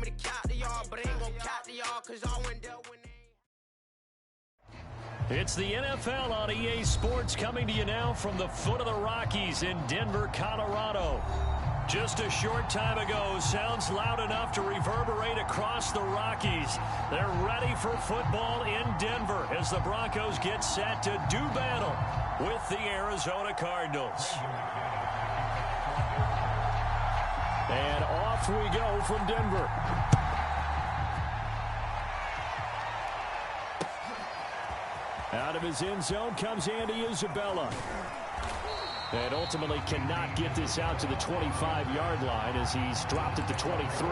me to count to y'all, but I ain't gonna count to y'all because y'all went there when they... It's the NFL on EA Sports coming to you now from the foot of the Rockies in Denver, Colorado. Just a short time ago, sounds loud enough to reverberate across the Rockies. They're ready for football in Denver as the Broncos get set to do battle with the Arizona Cardinals. And off we go from Denver. Out of his end zone comes Andy Isabella. And ultimately cannot get this out to the 25-yard line as he's dropped at the 23.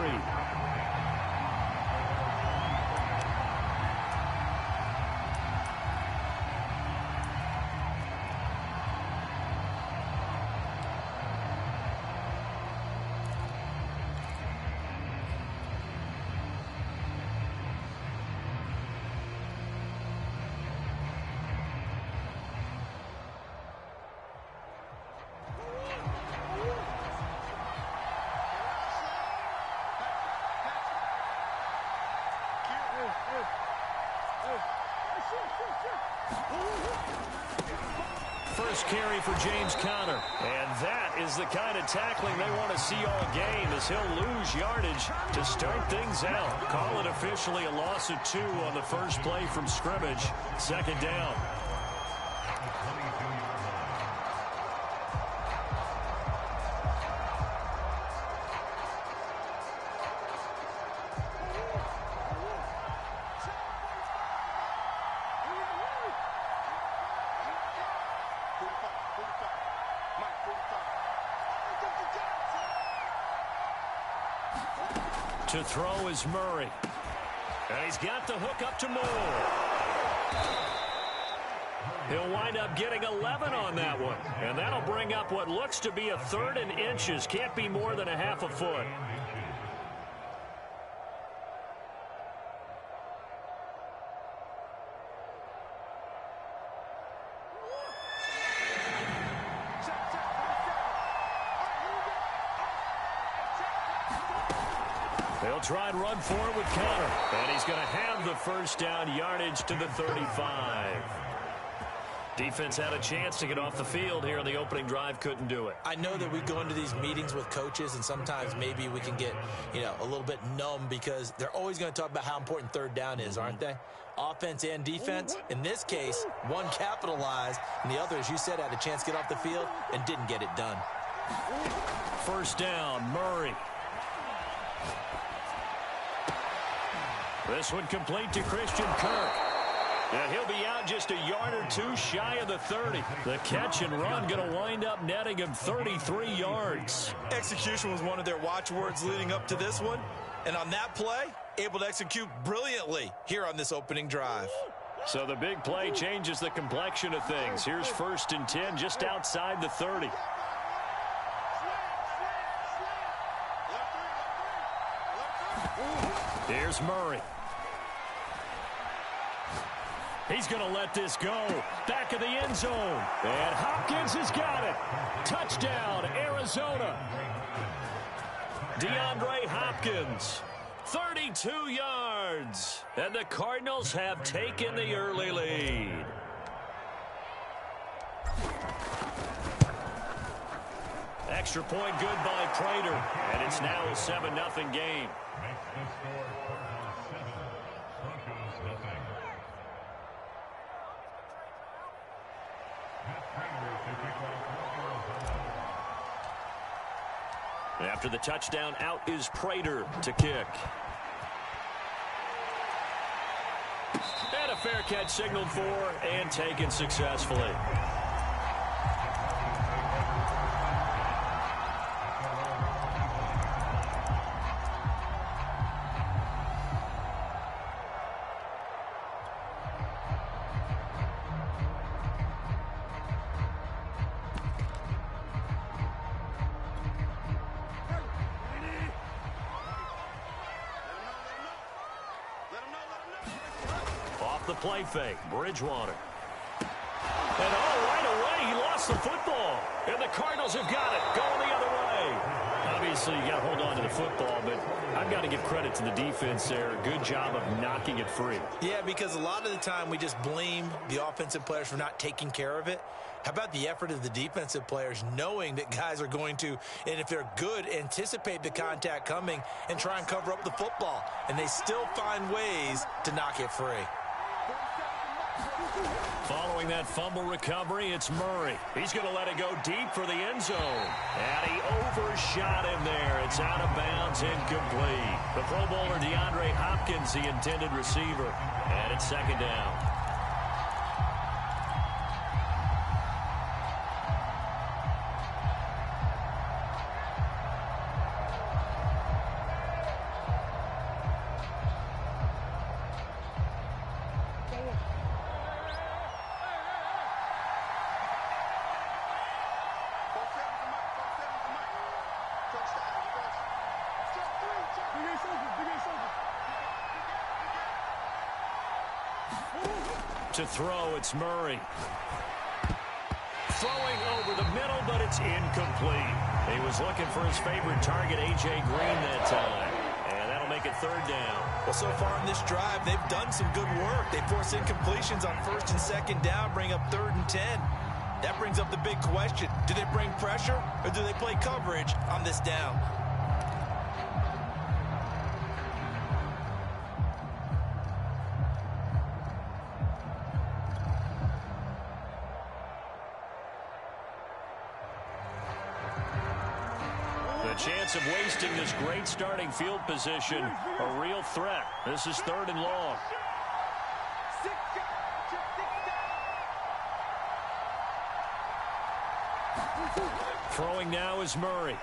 First carry for James Conner. And that is the kind of tackling they want to see all game as he'll lose yardage to start things out. Call it officially a loss of 2 on the first play from scrimmage. Second down. To throw is Murray. And he's got the hook up to Moore. He'll wind up getting 11 on that one. And that'll bring up what looks to be a 3rd and inches. Can't be more than a half a foot. They'll try and run for it with Conner. And he's going to have the first down yardage to the 35. Defense had a chance to get off the field here in the opening drive. Couldn't do it. I know that we go into these meetings with coaches, and sometimes maybe we can get, a little bit numb because they're always going to talk about how important 3rd down is, aren't they? Offense and defense. In this case, one capitalized, and the other, as you said, had a chance to get off the field and didn't get it done. First down, Murray. This one complete to Christian Kirk. And he'll be out just a yard or 2 shy of the 30. The catch and run going to wind up netting him 33 yards. Execution was one of their watchwords leading up to this one. And on that play, able to execute brilliantly here on this opening drive. So the big play changes the complexion of things. Here's 1st and 10 just outside the 30. Here's Murray. He's going to let this go. Back of the end zone. And Hopkins has got it. Touchdown, Arizona. DeAndre Hopkins, 32 yards. And the Cardinals have taken the early lead. Extra point good by Prater. And it's now a 7-0 game. After the touchdown, out is Prater to kick. And a fair catch signaled for and taken successfully. The play fake, Bridgewater. And right away, he lost the football. And the Cardinals have got it, going the other way. I mean, obviously, you got to hold on to the football, but I've got to give credit to the defense there. Good job of knocking it free. Yeah, because a lot of the time we just blame the offensive players for not taking care of it. How about the effort of the defensive players knowing that guys are going to, and if they're good, anticipate the contact coming and try and cover up the football. And they still find ways to knock it free. Following that fumble recovery, it's Murray. He's going to let it go deep for the end zone. And he overshot him there. It's out of bounds, incomplete. The Pro Bowler DeAndre Hopkins, the intended receiver. And it's second down. To throw, it's Murray. Throwing over the middle, but it's incomplete. He was looking for his favorite target, A.J. Green, that time. And that'll make it third down. Well, so far in this drive, they've done some good work. They force incompletions on first and second down, bring up 3rd and 10. That brings up the big question. Do they bring pressure, or do they play coverage on this down? The chance of wasting this great starting field position, a real threat. This is 3rd and long. Throwing now is Murray.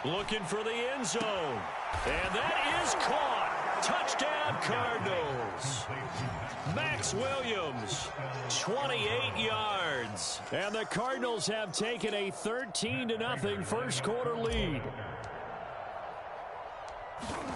Looking for the end zone. And that is caught. Touchdown, Cardinals. Max Williams, 28 yards. And the Cardinals have taken a 13-0 first quarter lead.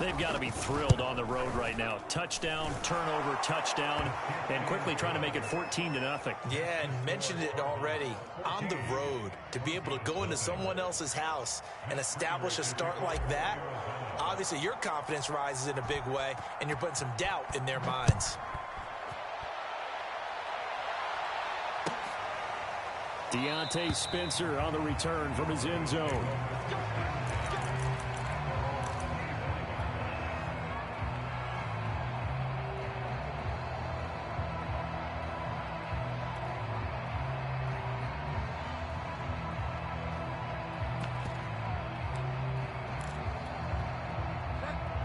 They've got to be thrilled on the road right now. Touchdown, turnover, touchdown, and quickly trying to make it 14-0. Yeah, and mentioned it already. On the road, to be able to go into someone else's house and establish a start like that, obviously your confidence rises in a big way, and you're putting some doubt in their minds. Deontay Spencer on the return from his end zone.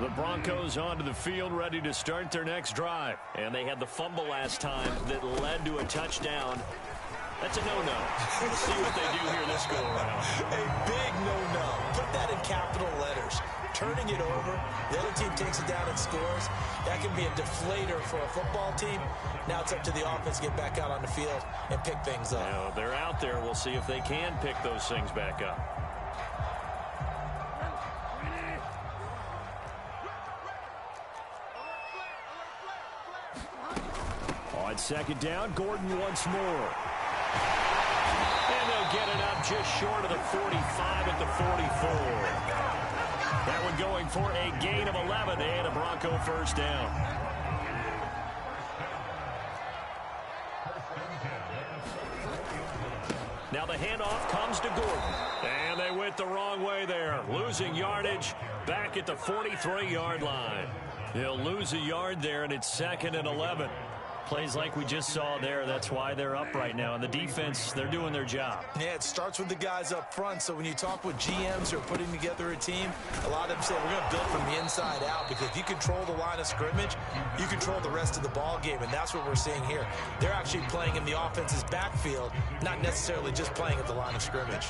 The Broncos onto the field, ready to start their next drive. And they had the fumble last time that led to a touchdown. That's a no-no. We'll see what they do here this go-around. A big no-no. Put that in capital letters. Turning it over, the other team takes it down and scores. That can be a deflator for a football team. Now it's up to the offense to get back out on the field and pick things up. Now, they're out there. We'll see if they can pick those things back up. On second down, Gordon once more. And they'll get it up just short of the 45 at the 44. That one going for a gain of 11 and a Bronco first down. Now the handoff comes to Gordon. And they went the wrong way there. Losing yardage back at the 43-yard line. He'll lose a yard there, and it's 2nd and 11. Plays like we just saw there. That's why they're up right now. And the defense, they're doing their job. Yeah, it starts with the guys up front. So when you talk with GMs who are putting together a team, a lot of them say we're going to build from the inside out, because if you control the line of scrimmage, you control the rest of the ball game. And that's what we're seeing here. They're actually playing in the offense's backfield, not necessarily just playing at the line of scrimmage.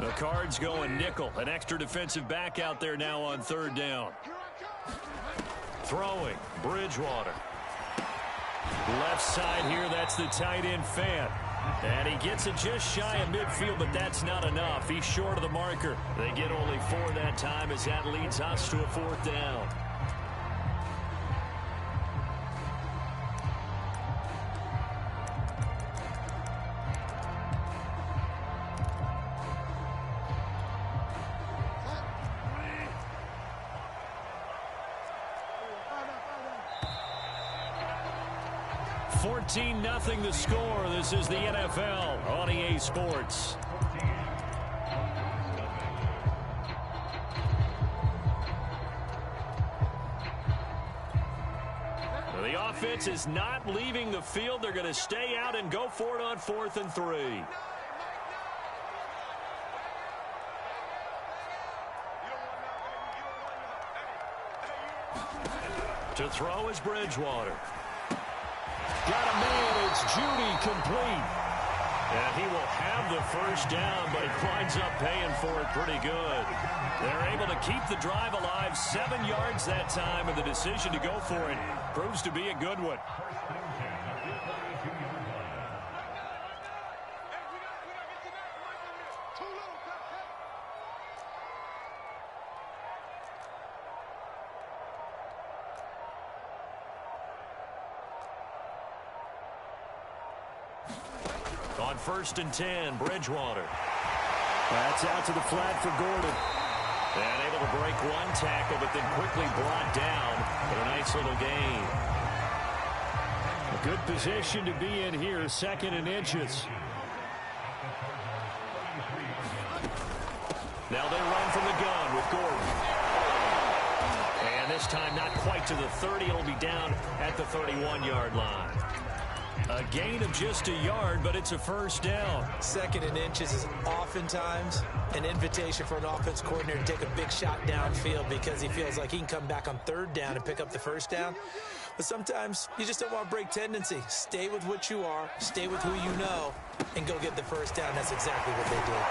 The Cards going nickel. An extra defensive back out there now on 3rd down. Throwing, Bridgewater. Left side here, that's the tight end Fan. And he gets it just shy of midfield, but that's not enough. He's short of the marker. They get only 4 that time as that leads us to a 4th down. Nothing the score. This is the NFL on EA Sports. The offense is not leaving the field. They're going to stay out and go for it on 4th and 3. To throw is Bridgewater. Got a man, it's Judy, complete. And he will have the first down, but he winds up paying for it pretty good. They're able to keep the drive alive, 7 yards that time, and the decision to go for it proves to be a good one. On 1st and 10, Bridgewater. That's out to the flat for Gordon. And able to break 1 tackle, but then quickly brought down for a nice little gain. A good position to be in here, 2nd and inches. Now they run from the gun with Gordon. And this time not quite to the 30. It'll be down at the 31-yard line. A gain of just a yard, but it's a first down. 2nd and inches is oftentimes an invitation for an offense coordinator to take a big shot downfield because he feels like he can come back on 3rd down and pick up the first down. But sometimes you just don't want to break tendency. Stay with what you are, stay with who you know, and go get the first down. That's exactly what they did.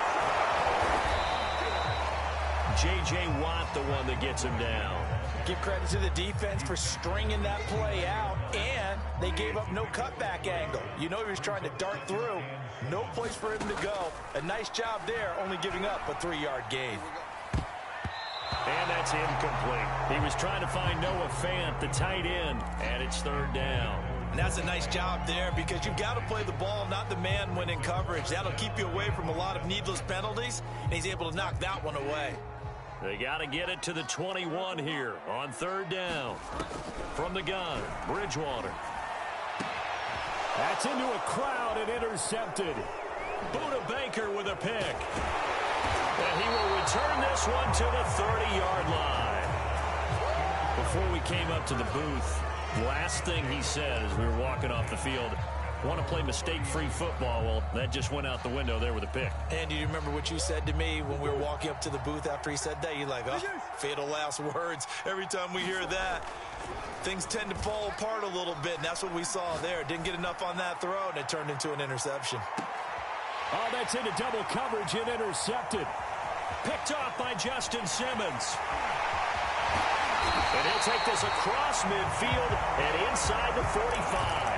J.J. Watt, the one that gets him down. Give credit to the defense for stringing that play out, and they gave up no cutback angle. You know he was trying to dart through. No place for him to go. A nice job there, only giving up a 3-yard gain. And that's incomplete. He was trying to find Noah Fant, the tight end, and it's 3rd down. And that's a nice job there because you've got to play the ball, not the man when in coverage. That'll keep you away from a lot of needless penalties, and he's able to knock that one away. They got to get it to the 21 here on 3rd down. From the gun, Bridgewater. That's into a crowd and intercepted. Buda Baker with a pick. And he will return this one to the 30-yard line. Before we came up to the booth, last thing he said as we were walking off the field, want to play mistake-free football. Well, that just went out the window there with a pick. And do you remember what you said to me when we were walking up to the booth after he said that? You're like, oh, fatal last words. Every time we hear that, things tend to fall apart a little bit, and that's what we saw there. Didn't get enough on that throw, and it turned into an interception. Oh, that's into double coverage and intercepted. Picked off by Justin Simmons. And he'll take this across midfield and inside the 45.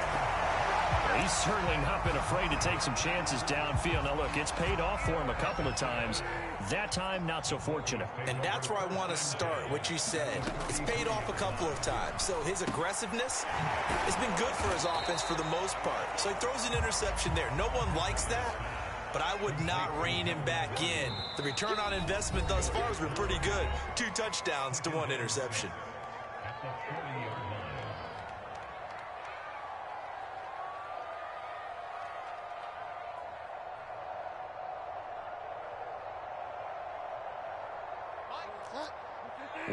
He's certainly not been afraid to take some chances downfield. Now, look, it's paid off for him a couple of times. That time, not so fortunate. And that's where I want to start, what you said. It's paid off a couple of times. So his aggressiveness has been good for his offense for the most part. So he throws an interception there. No one likes that, but I would not rein him back in. The return on investment thus far has been pretty good. 2 touchdowns to 1 interception.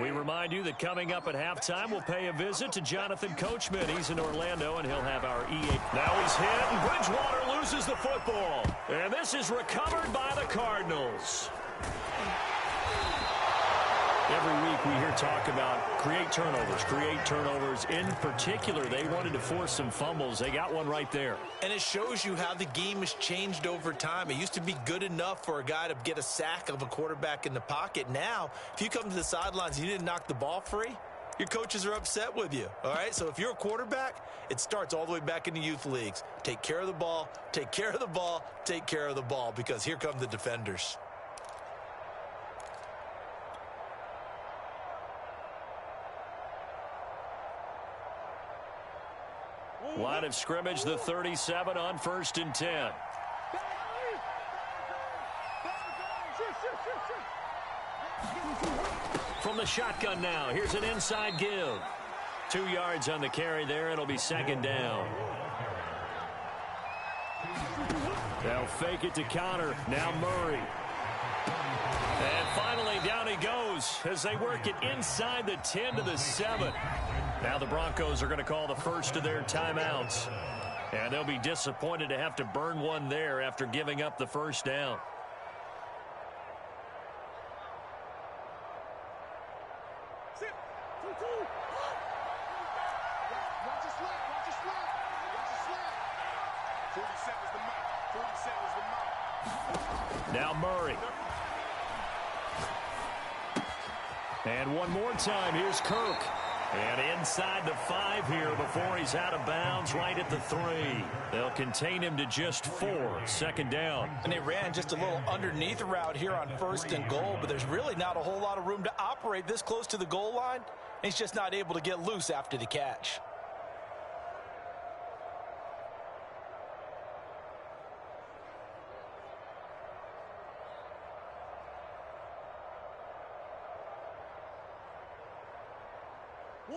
We remind you that coming up at halftime, we'll pay a visit to Jonathan Coachman. He's in Orlando, and he'll have our EA. Now he's hit, and Bridgewater loses the football. And this is recovered by the Cardinals. Every week we hear talk about create turnovers. In particular, they wanted to force some fumbles. They got one right there. And it shows you how the game has changed over time. It used to be good enough for a guy to get a sack of a quarterback in the pocket. Now, if you come to the sidelines and you didn't knock the ball free, your coaches are upset with you, all right? So if you're a quarterback, it starts all the way back in the youth leagues. Take care of the ball, take care of the ball, take care of the ball, because here come the defenders. Line of scrimmage, the 37 on 1st and 10. From the shotgun now, here's an inside give. 2 yards on the carry there. It'll be 2nd down. They'll fake it to Connor. Now Murray. And finally, down he goes as they work it inside the 10 to the 7. Now the Broncos are going to call the first of their timeouts. And they'll be disappointed to have to burn one there after giving up the first down. Now Murray. And one more time, here's Kirk. And inside the 5 here before he's out of bounds, right at the 3. They'll contain him to just 4, 2nd down. And they ran just a little underneath route here on 1st and goal, but there's really not a whole lot of room to operate this close to the goal line. He's just not able to get loose after the catch.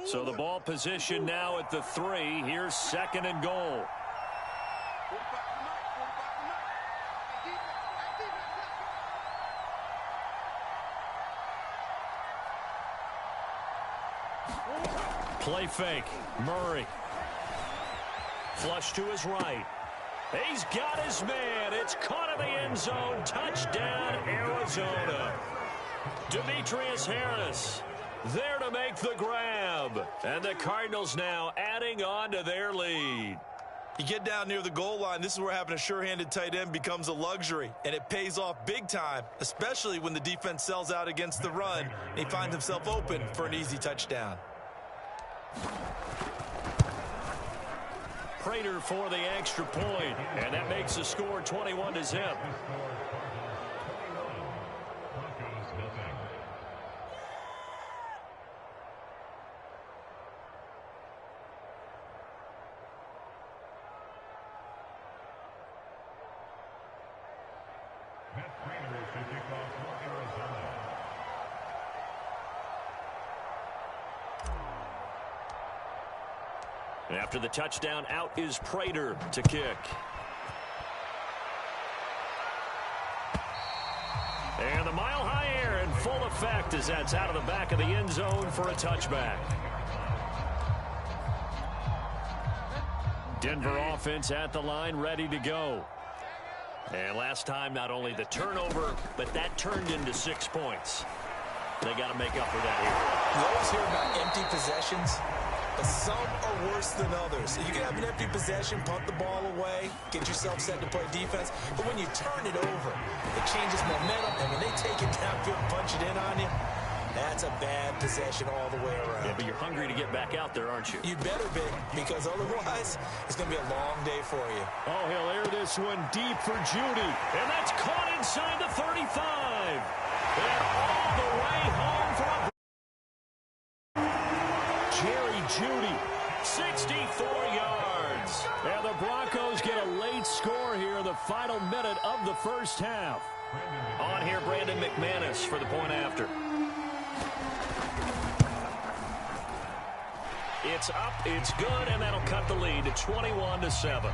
So the ball position now at the 3. Here's 2nd and goal. Play fake. Murray. Flush to his right. He's got his man. It's caught in the end zone. Touchdown, Arizona. Demetrius Harris there to make the grab. And the Cardinals now adding on to their lead. You get down near the goal line, this is where having a sure-handed tight end becomes a luxury, and it pays off big time, especially when the defense sells out against the run, and he finds himself open for an easy touchdown. Prater for the extra point, and that makes the score 21-0. After the touchdown, out is Prater to kick. And the mile-high air in full effect as that's out of the back of the end zone for a touchback. Denver offense at the line, ready to go. And last time, not only the turnover, but that turned into 6 points. They got to make up for that here. You always hear about empty possessions, but some are worse than others. You can have an empty possession, punt the ball away, get yourself set to play defense, but when you turn it over, it changes momentum, and when they take it downfield and punch it in on you, that's a bad possession all the way around. Yeah, but you're hungry to get back out there, aren't you? You better be, because otherwise, it's going to be a long day for you. Oh, he'll air this one deep for Judy, and that's caught inside the 35. And all the way home for a Jerry Judy, 64 yards. And the Broncos get a late score here in the final minute of the first half. On here, Brandon McManus for the point after. It's up, it's good, and that'll cut the lead to 21-7.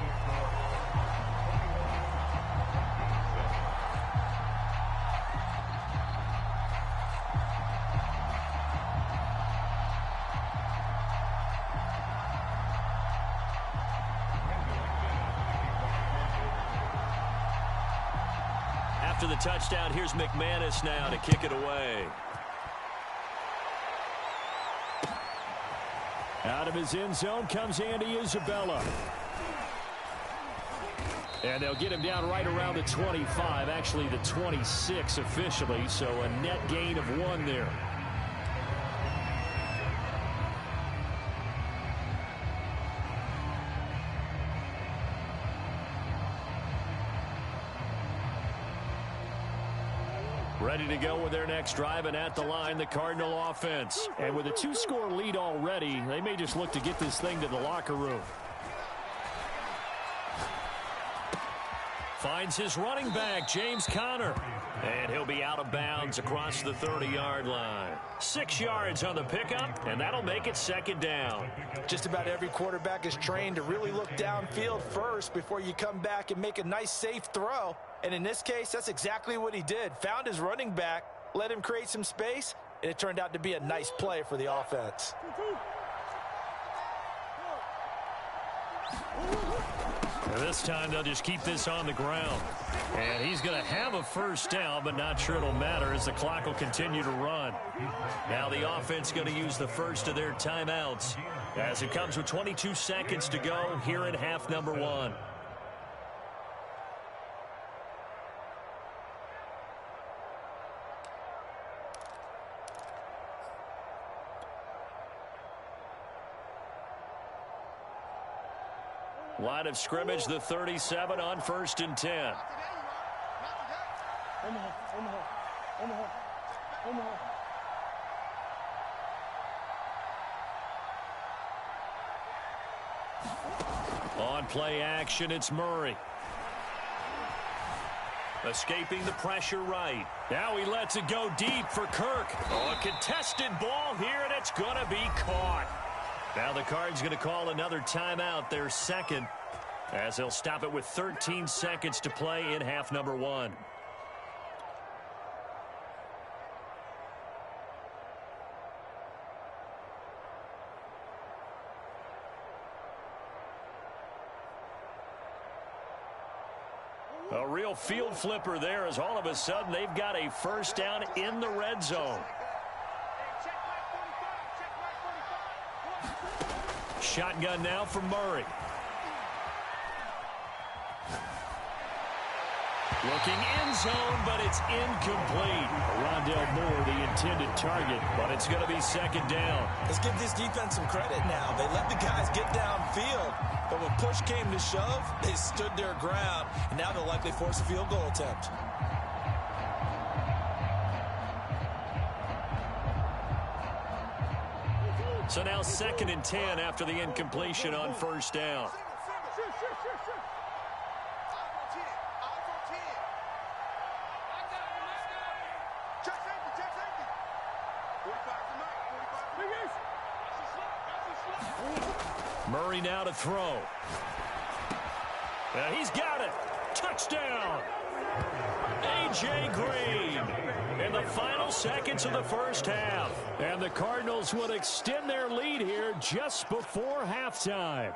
After the touchdown, here's McManus now to kick it away. Out of his end zone comes Andy Isabella. And they'll get him down right around the 25, actually the 26 officially, so a net gain of 1 there. Ready to go with their next drive, and at the line, the Cardinal offense. And with a 2-score lead already, they may just look to get this thing to the locker room. Finds his running back, James Conner. And he'll be out of bounds across the 30-yard line. 6 yards on the pickup, and that'll make it second down. Just about every quarterback is trained to really look downfield first before you come back and make a nice, safe throw. And in this case, that's exactly what he did. Found his running back, let him create some space, and it turned out to be a nice play for the offense. And this time they'll just keep this on the ground. And he's going to have a first down, but not sure it'll matter as the clock will continue to run. Now the offense going to use the first of their timeouts as it comes with 22 seconds to go here in half number 1. Line of scrimmage, the 37 on 1st and 10. On play action, it's Murray. Escaping the pressure right. Now he lets it go deep for Kirk. Oh, a contested ball here, and it's going to be caught. Now the Cards going to call another timeout, their second, as they'll stop it with 13 seconds to play in half number 1. A real field flipper there as all of a sudden they've got a first down in the red zone. Shotgun now from Murray. Looking end zone, but it's incomplete. Rondale Moore, the intended target, but it's going to be second down. Let's give this defense some credit now. They let the guys get downfield, but when push came to shove, they stood their ground, and now they'll likely force a field goal attempt. So now 2nd and 10 after the incompletion on first down. Murray now to throw. He's got it. Touchdown. A.J. Green in the final seconds of the first half. And the Cardinals would extend their lead here just before halftime.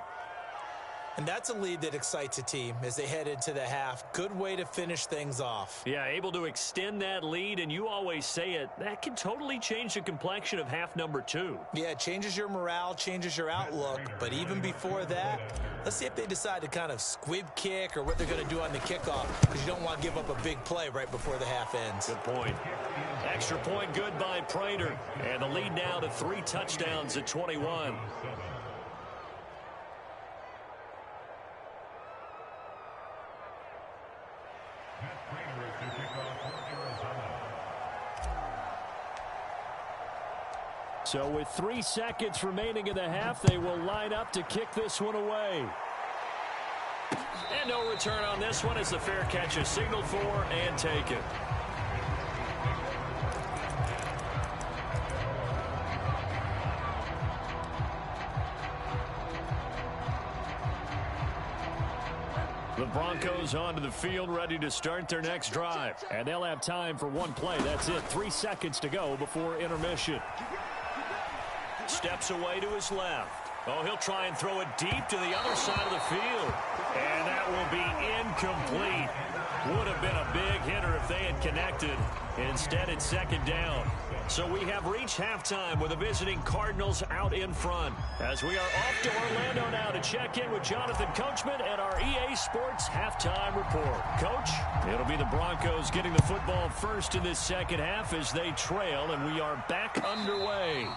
And that's a lead that excites a team as they head into the half. Good way to finish things off. Yeah, able to extend that lead, and you always say it, that can totally change the complexion of half number 2. Yeah, it changes your morale, changes your outlook. But even before that, let's see if they decide to kind of squib kick or what they're going to do on the kickoff, because you don't want to give up a big play right before the half ends. Good point. Extra point good by Prater. And the lead now to 3 touchdowns at 21. So with 3 seconds remaining in the half, they will line up to kick this one away. And no return on this one as the fair catch is signaled for and taken. The Broncos onto the field, ready to start their next drive. And they'll have time for one play. That's it. 3 seconds to go before intermission. Steps away to his left. Oh, he'll try and throw it deep to the other side of the field. And that will be incomplete. Would have been a big hitter if they had connected. Instead, it's second down. So we have reached halftime with the visiting Cardinals out in front. As we are off to Orlando now to check in with Jonathan Coachman and our EA Sports halftime report. Coach, it'll be the Broncos getting the football first in this second half as they trail, and we are back underway.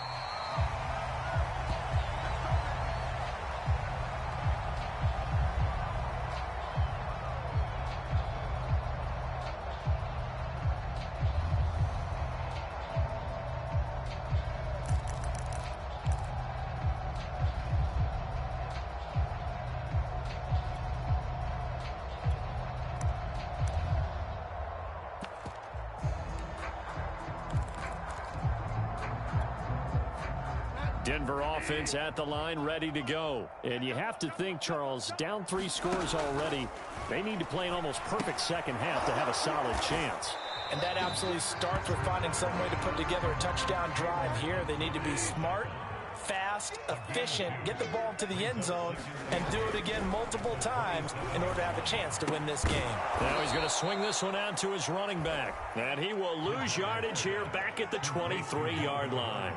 Denver offense at the line, ready to go. And you have to think, Charles, down 3 scores already. They need to play an almost perfect second half to have a solid chance. And that absolutely starts with finding some way to put together a touchdown drive here. They need to be smart, fast, efficient, get the ball to the end zone, and do it again multiple times in order to have a chance to win this game. Now he's going to swing this one out to his running back. And he will lose yardage here back at the 23-yard line.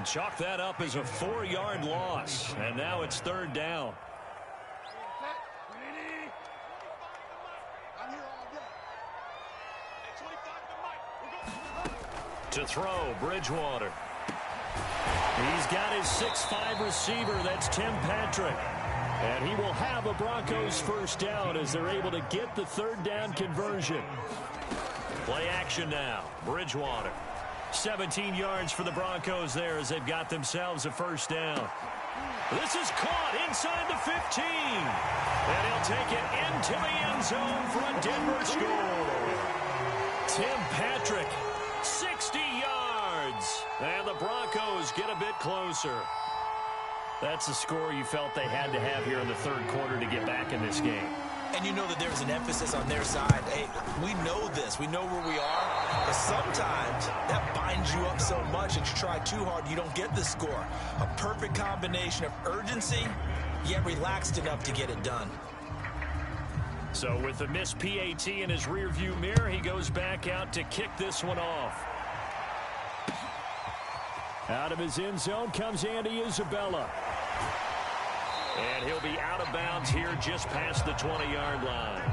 Chalk that up as a 4-yard loss. And now it's 3rd down. To throw, Bridgewater. He's got his 6'5" receiver. That's Tim Patrick. And he will have a Broncos first down as they're able to get the 3rd down conversion. Play action now. Bridgewater. 17 yards for the Broncos there as they've got themselves a first down. This is caught inside the 15. And he'll take it into the end zone for a Denver score. Tim Patrick, 60 yards. And the Broncos get a bit closer. That's the score you felt they had to have here in the 3rd quarter to get back in this game. And you know that there's an emphasis on their side. Hey, we know this. We know where we are. But sometimes that binds you up so much that you try too hard, you don't get the score. A perfect combination of urgency, yet relaxed enough to get it done. So with the missed PAT in his rearview mirror, he goes back out to kick this one off. Out of his end zone comes Andy Isabella. And he'll be out of bounds here just past the 20-yard line.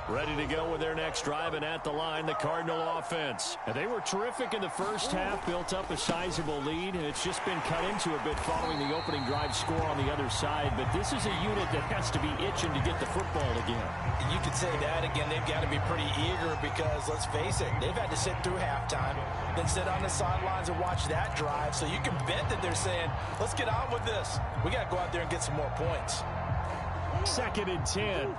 Ready to go with their next drive, and at the line, the Cardinal offense. And they were terrific in the first half, built up a sizable lead, and it's just been cut into a bit following the opening drive score on the other side. But this is a unit that has to be itching to get the football again. You could say that again. They've got to be pretty eager because, let's face it, they've had to sit through halftime, then sit on the sidelines and watch that drive. So you can bet that they're saying, let's get on with this. We got to go out there and get some more points. 2nd and 10.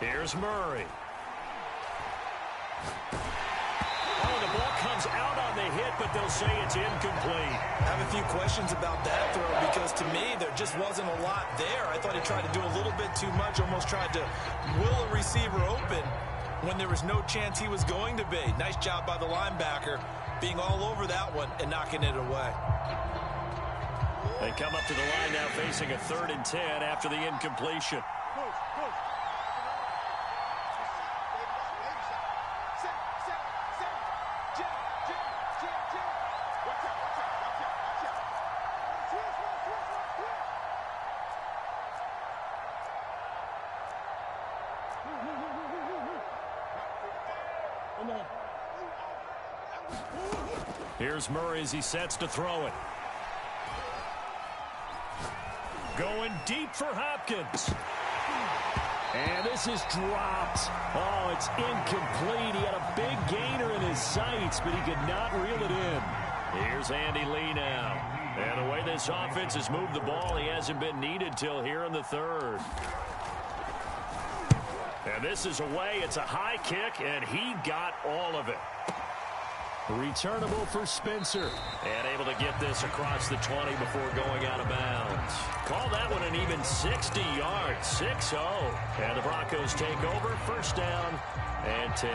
Here's Murray. Oh, the ball comes out on the hit, but they'll say it's incomplete. I have a few questions about that throw because to me there just wasn't a lot there. I thought he tried to do a little bit too much, almost tried to will a receiver open when there was no chance he was going to be. Nice job by the linebacker being all over that one and knocking it away. They come up to the line now facing a 3rd and 10 after the incompletion. Here's Murray as he sets to throw it. Going deep for Hopkins. And this is dropped. Oh, it's incomplete. He had a big gainer in his sights, but he could not reel it in. Here's Andy Lee now. And the way this offense has moved the ball, he hasn't been needed till here in the 3rd. And this is away. It's a high kick, and he got all of it. Returnable for Spencer. And able to get this across the 20 before going out of bounds. Call that one an even 60 yards. 6-0. And the Broncos take over. First down and 10.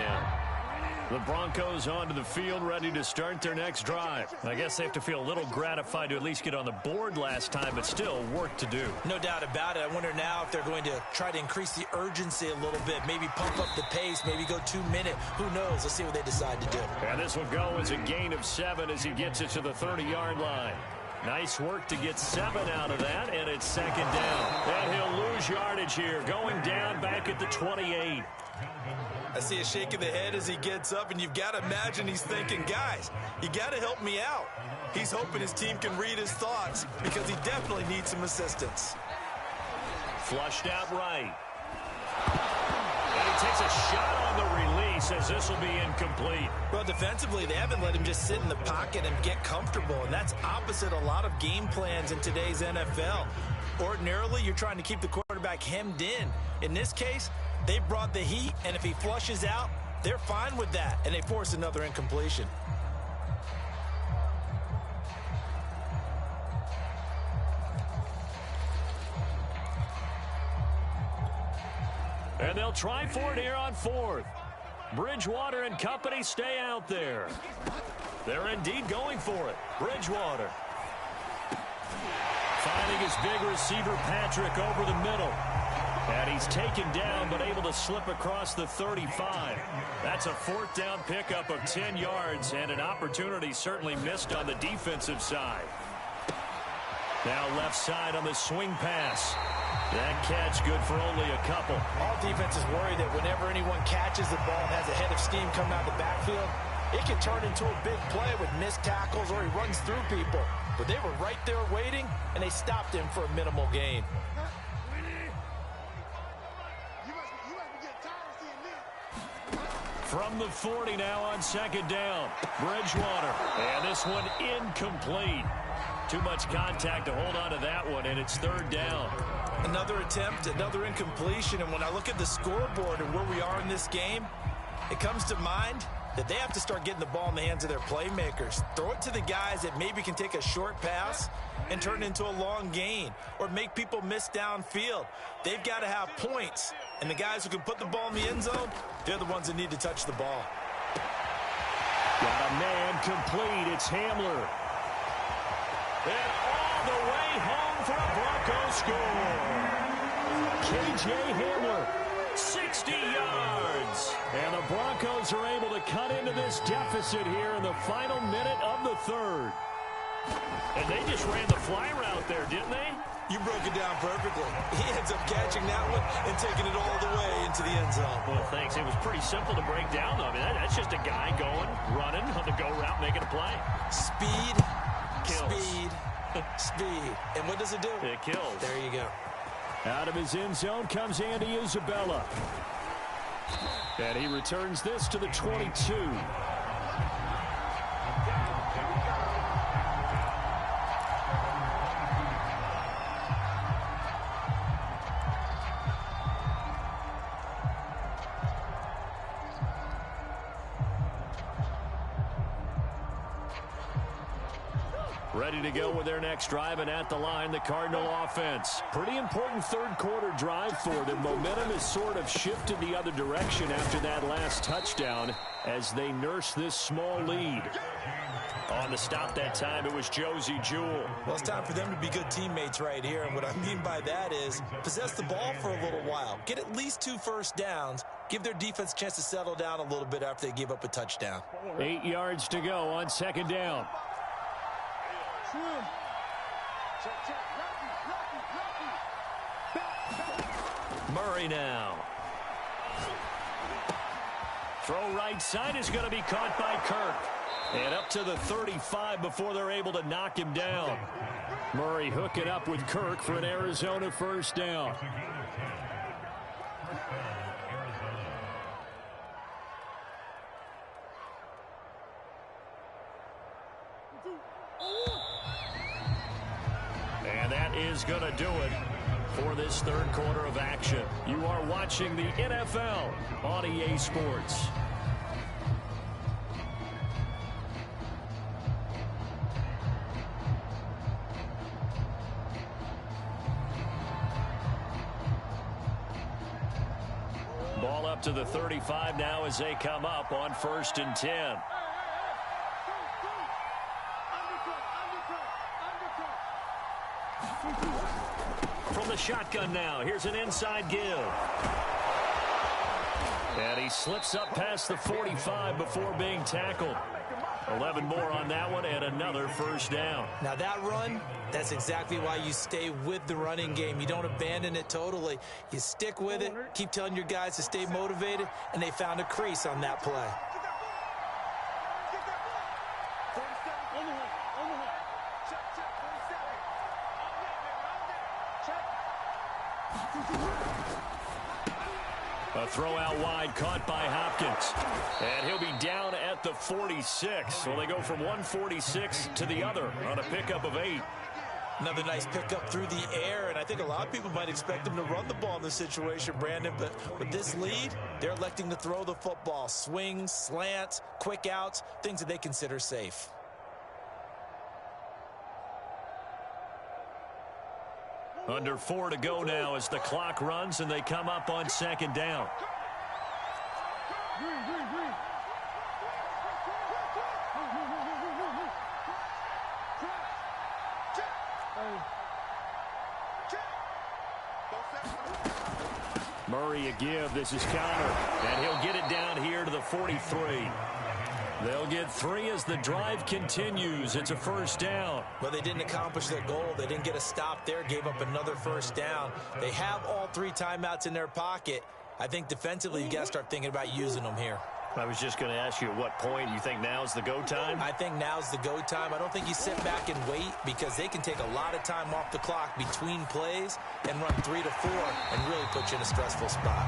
The Broncos onto the field, ready to start their next drive. I guess they have to feel a little gratified to at least get on the board last time, but still work to do. No doubt about it. I wonder now if they're going to try to increase the urgency a little bit, maybe pump up the pace, maybe go 2-minute. Who knows? Let's see what they decide to do. And this will go as a gain of 7 as he gets it to the 30-yard line. Nice work to get 7 out of that, and it's 2nd down. And he'll lose yardage here, going down back at the 28. I see a shake of the head as he gets up, and you've got to imagine he's thinking, guys, you got to help me out. He's hoping his team can read his thoughts because he definitely needs some assistance. Flushed out right. And he takes a shot on the release as this will be incomplete. Well, defensively, they haven't let him just sit in the pocket and get comfortable, and that's opposite a lot of game plans in today's NFL. Ordinarily, you're trying to keep the quarterback hemmed in. In this case, they brought the heat, and if he flushes out, they're fine with that, and they force another incompletion. And they'll try for it here on fourth. Bridgewater and company stay out there. They're indeed going for it. Bridgewater. Finding his big receiver, Patrick, over the middle. And he's taken down, but able to slip across the 35. That's a fourth down pickup of 10 yards, and an opportunity certainly missed on the defensive side. Now left side on the swing pass. That catch good for only a couple. All defenses worry that whenever anyone catches the ball and has a head of steam coming out of the backfield, it can turn into a big play with missed tackles or he runs through people. But they were right there waiting, and they stopped him for a minimal gain. From the 40 now on second down. Bridgewater. And this one incomplete. Too much contact to hold on to that one, and it's third down. Another attempt, another incompletion, and when I look at the scoreboard and where we are in this game, it comes to mind that they have to start getting the ball in the hands of their playmakers. Throw it to the guys that maybe can take a short pass and turn it into a long gain or make people miss downfield. They've got to have points, and the guys who can put the ball in the end zone, they're the ones that need to touch the ball. Got a man complete. It's Hamler. And all the way home for a Bronco score. K.J. Hamler, 60 yards. And the Broncos are able to cut into this deficit here in the final minute of the third. And they just ran the fly route there, didn't they? You broke it down perfectly. He ends up catching that one and taking it all the way into the end zone. Well, thanks. It was pretty simple to break down, though. I mean, that's just a guy going, running on the go route, making a play. Speed, kills. Speed, speed. And what does it do? It kills. There you go. Out of his end zone comes Andy Isabella. And he returns this to the 22. Ready to go with their next drive, and at the line, the Cardinal offense. Pretty important third quarter drive for them. Momentum has sort of shifted the other direction after that last touchdown as they nurse this small lead. On the stop that time, it was Josie Jewell. Well, it's time for them to be good teammates right here, and what I mean by that is possess the ball for a little while. Get at least 2 first downs. Give their defense a chance to settle down a little bit after they give up a touchdown. 8 yards to go on second down. Murray now. Throw right side is going to be caught by Kirk. And up to the 35 before they're able to knock him down. Murray hooking up with Kirk for an Arizona first down. And that is going to do it for this third quarter of action. You are watching the NFL on EA Sports. Ball up to the 35 now as they come up on 1st and 10. From the shotgun now, here's an inside give. And he slips up past the 45 before being tackled. 11 more on that one and another first down. Now that run, that's exactly why you stay with the running game. You don't abandon it totally. You stick with it, keep telling your guys to stay motivated, and they found a crease on that play. A throw out wide caught by Hopkins. And he'll be down at the 46. So they go from 146 to the other on a pickup of 8. Another nice pickup through the air, and I think a lot of people might expect him to run the ball in this situation, Brandon, but with this lead, they're electing to throw the football. Swings, slants, quick outs, things that they consider safe. Under 4 to go now as the clock runs and they come up on second down. Murray a give. This is counter. And he'll get it down here to the 43. They'll get 3 as the drive continues. It's a first down. Well, they didn't accomplish their goal. They didn't get a stop there, gave up another first down. They have all 3 timeouts in their pocket. I think defensively, you got to start thinking about using them here. I was just going to ask you at what point you think now's the go time? I think now's the go time. I don't think you sit back and wait because they can take a lot of time off the clock between plays and run 3 to 4 and really put you in a stressful spot.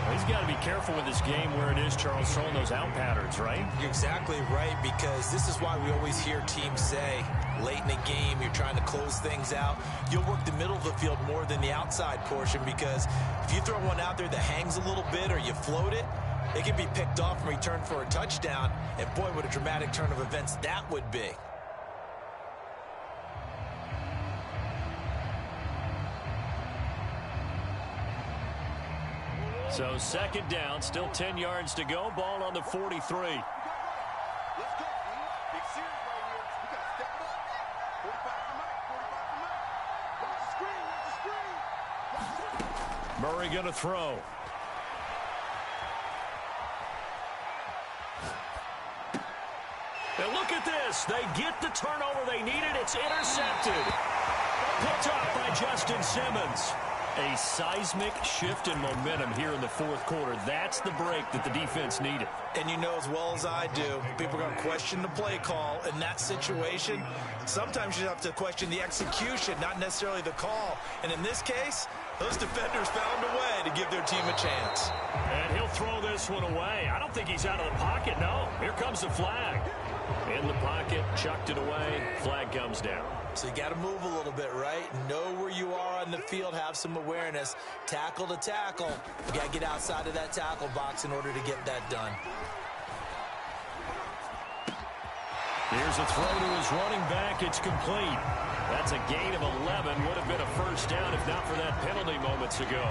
Well, he's got to be careful with this game where it is, Charles, throwing those out patterns, right? You're exactly right, because this is why we always hear teams say late in the game you're trying to close things out. You'll work the middle of the field more than the outside portion, because if you throw one out there that hangs a little bit or you float it, it can be picked off and returned for a touchdown. And boy, what a dramatic turn of events that would be. So second down, still 10 yards to go. Ball on the 43. Let's go, man. Big series right here. We got to step it up. 45 to Mike. 45 to Mike. Watch the screen. Watch the screen. Watch the screen. Murray going to throw. And look at this. They get the turnover they needed. It's intercepted. Picked off by Justin Simmons. A seismic shift in momentum here in the fourth quarter. That's the break that the defense needed. And you know as well as I do, people are going to question the play call in that situation. Sometimes you have to question the execution, not necessarily the call. And in this case, those defenders found a way to give their team a chance. And he'll throw this one away. I don't think he's out of the pocket, no. Here comes the flag. In the pocket, chucked it away, flag comes down. So you got to move a little bit, right? Know where you are on the field, have some awareness. Tackle to tackle. You got to get outside of that tackle box in order to get that done. Here's a throw to his running back. It's complete. That's a gain of 11. Would have been a first down if not for that penalty moments ago.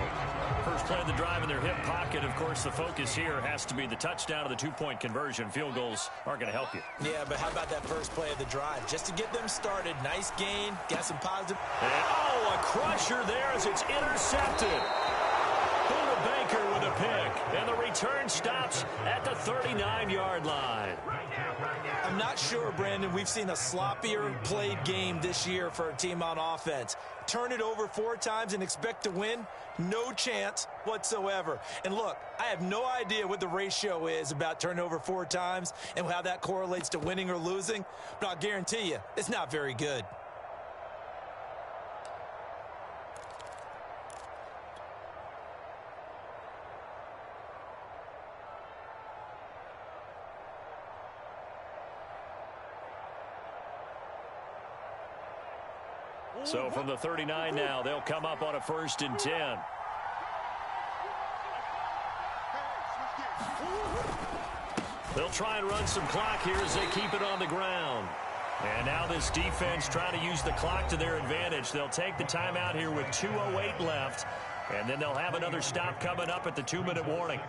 First play of the drive in their hip pocket. Of course, the focus here has to be the touchdown of the two-point conversion. Field goals aren't going to help you. Yeah, but how about that first play of the drive? Just to get them started. Nice gain. Got some positive. And, oh, a crusher there as it's intercepted. Buda Baker with a pick. And the return stops at the 39-yard line. I'm not sure, Brandon, we've seen a sloppier played game this year for a team on offense. Turn it over 4 times and expect to win? No chance whatsoever. And look, I have no idea what the ratio is about turning over 4 times and how that correlates to winning or losing, but I'll guarantee you, it's not very good. So from the 39 now, they'll come up on a 1st and 10. They'll try and run some clock here as they keep it on the ground. And now this defense trying to use the clock to their advantage. They'll take the timeout here with 2:08 left. And then they'll have another stop coming up at the 2-minute warning.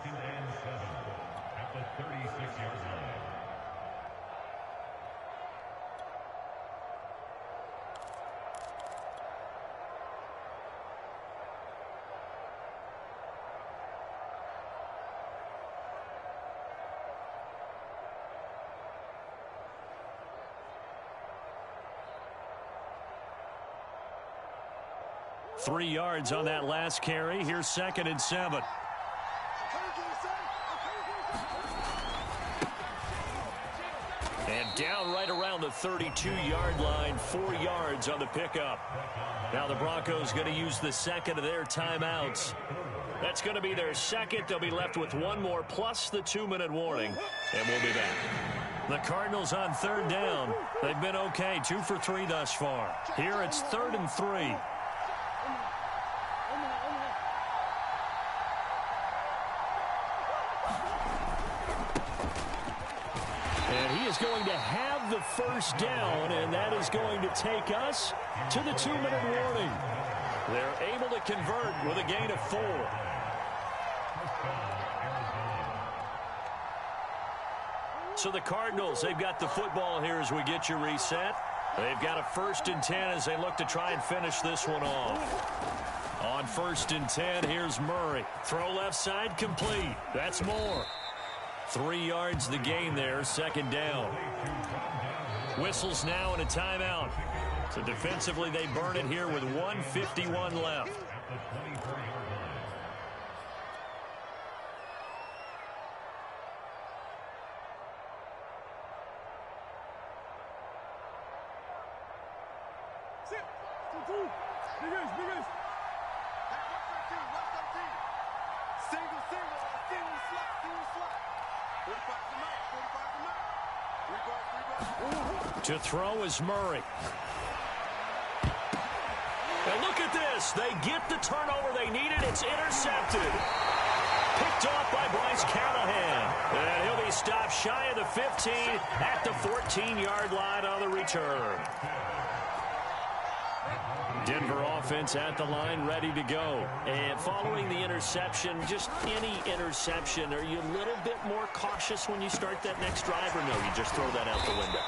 3 yards on that last carry. Here's 2nd and 7. And down right around the 32-yard line, 4 yards on the pickup. Now the Broncos going to use the second of their timeouts. That's going to be their second. They'll be left with one more plus the 2-minute warning, and we'll be back. The Cardinals on 3rd down. They've been okay, 2 for 3 thus far. Here it's 3rd and 3. And he is going to have the first down, and that is going to take us to the 2-minute warning. They're able to convert with a gain of 4. So the Cardinals, they've got the football here as we get you reset. They've got a 1st and 10 as they look to try and finish this one off. On 1st and 10, here's Murray. Throw left side complete. That's Moore. 3 yards the gain there, 2nd down. Whistles now and a timeout. So defensively, they burn it here with 1:51 left. To throw is Murray. And look at this. They get the turnover they needed. It's intercepted. Picked off by Bryce Callahan. And he'll be stopped shy of the 15 at the 14-yard line on the return. Denver offense at the line, ready to go. And following the interception, just any interception, are you a little bit more cautious when you start that next drive, or no, you just throw that out the window?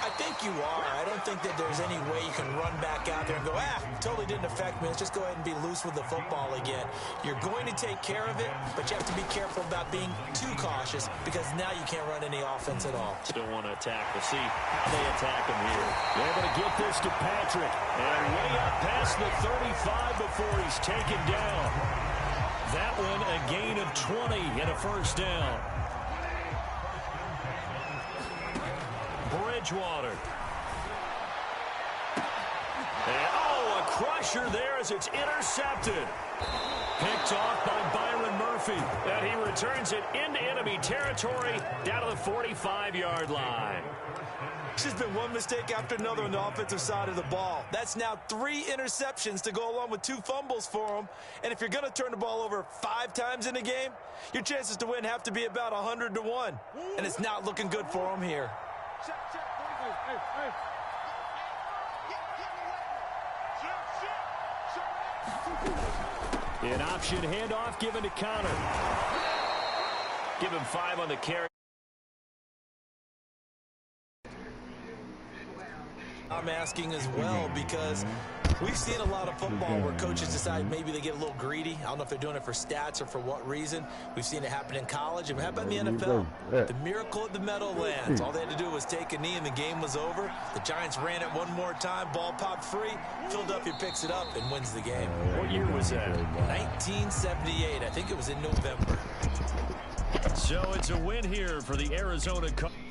I think you are. I don't think that there's any way you can run back out there and go, totally didn't affect me. Let's just go ahead and be loose with the football again. You're going to take care of it, but you have to be careful about being too cautious because now you can't run any offense at all. Still want to attack. We'll see how they attack him here. They're able to get this to Patrick. And way up past the 35 before he's taken down. That one a gain of 20 and a 1st down. Bridgewater. And, a crusher there as it's intercepted. Picked off by Byron Murphy. And he returns it into enemy territory down to the 45-yard line. It's just been one mistake after another on the offensive side of the ball. That's now 3 interceptions to go along with 2 fumbles for him. And if you're going to turn the ball over 5 times in a game, your chances to win have to be about 100-1. And it's not looking good for him here. An option handoff given to Connor. Give him 5 on the carry. I'm asking as well because we've seen a lot of football where coaches decide maybe they get a little greedy. I don't know if they're doing it for stats or for what reason. We've seen it happen in college and happen in the NFL. The miracle at the Meadowlands. All they had to do was take a knee and the game was over. The Giants ran it one more time. Ball popped free. Philadelphia picks it up and wins the game. What year was that? 1978. I think it was in November. So it's a win here for the Arizona Cardinals.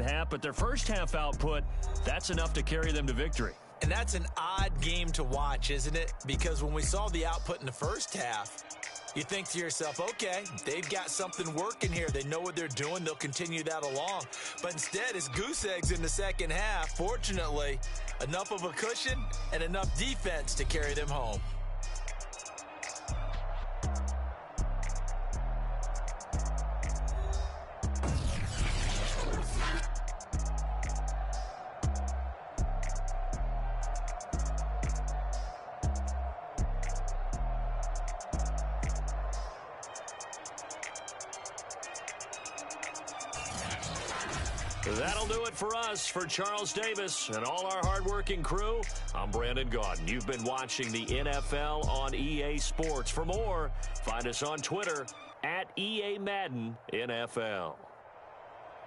Half, but their first half output, that's enough to carry them to victory. And that's an odd game to watch, isn't it? Because when we saw the output in the first half, you think to yourself, okay, they've got something working here. They know what they're doing. They'll continue that along. But instead, it's goose eggs in the second half. Fortunately, enough of a cushion and enough defense to carry them home. That'll do it for us. For Charles Davis and all our hardworking crew, I'm Brandon Gaudin. You've been watching the NFL on EA Sports. For more, find us on Twitter @EA Madden NFL.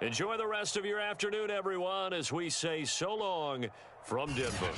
Enjoy the rest of your afternoon, everyone, as we say so long from Denver.